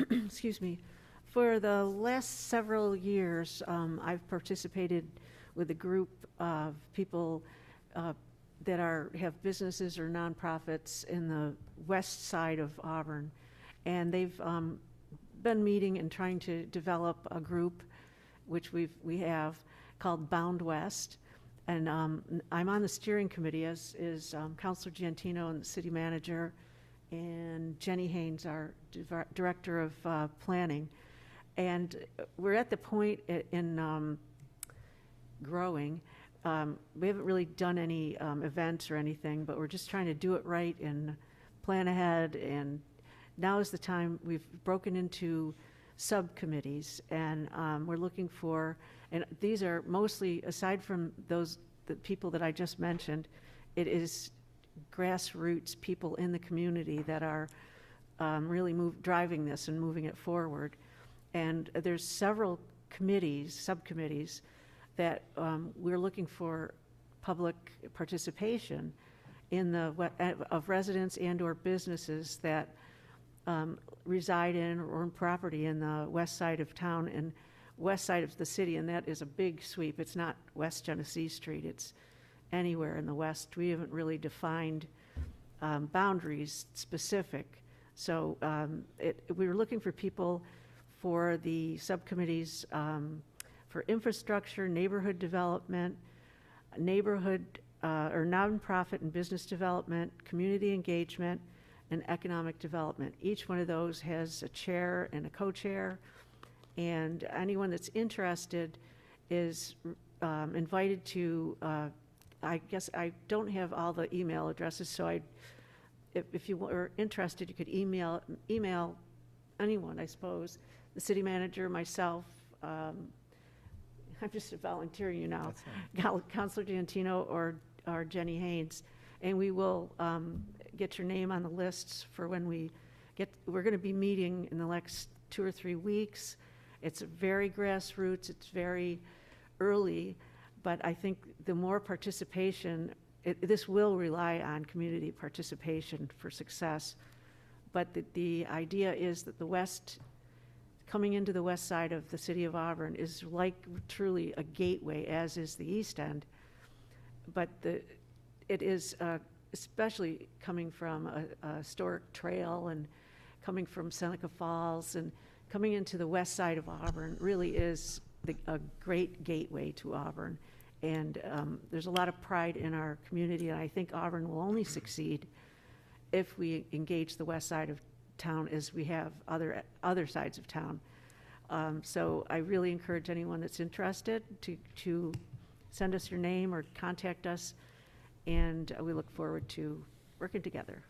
Excuse me. For the last several years, I've participated with a group of people that have businesses or nonprofits in the west side of Auburn. And they've been meeting and trying to develop a group, which we have, called Bound West. And I'm on the steering committee, as is Councilor Giantino and the city manager, and Jenny Haynes, our director of planning. And we're at the point in growing. We haven't really done any events or anything, but we're just trying to do it right and plan ahead. And now is the time. We've broken into subcommittees, and we're looking for, and these are mostly, aside from the people that I just mentioned, it is grassroots people in the community that are really driving this and moving it forward. And there's several subcommittees that we're looking for public participation of residents and or businesses that reside in or own property in the west side of town and west side of the city, and that is a big sweep. It's not West Genesee Street, it's anywhere in the west. We haven't really defined boundaries specific. So we were looking for people for the subcommittees for infrastructure, neighborhood development, neighborhood or nonprofit and business development, community engagement, and economic development. Each one of those has a chair and a co-chair, and anyone that's interested is invited to, I guess I don't have all the email addresses, so if you were interested, you could email anyone, I suppose, the city manager, myself. I'm just volunteering you now, Councilor Giantino or Jenny Haynes, and we will get your name on the lists for when we're going to be meeting in the next 2 or 3 weeks. It's very grassroots, it's very early, but I think the more participation, this will rely on community participation for success. But the idea is that coming into the west side of the city of Auburn is like truly a gateway, as is the east end. But it is especially coming from a historic trail and coming from Seneca Falls and coming into the west side of Auburn really is a great gateway to Auburn. And there's a lot of pride in our community, and I think Auburn will only succeed if we engage the west side of town as we have other sides of town. So I really encourage anyone that's interested to send us your name or contact us, and we look forward to working together.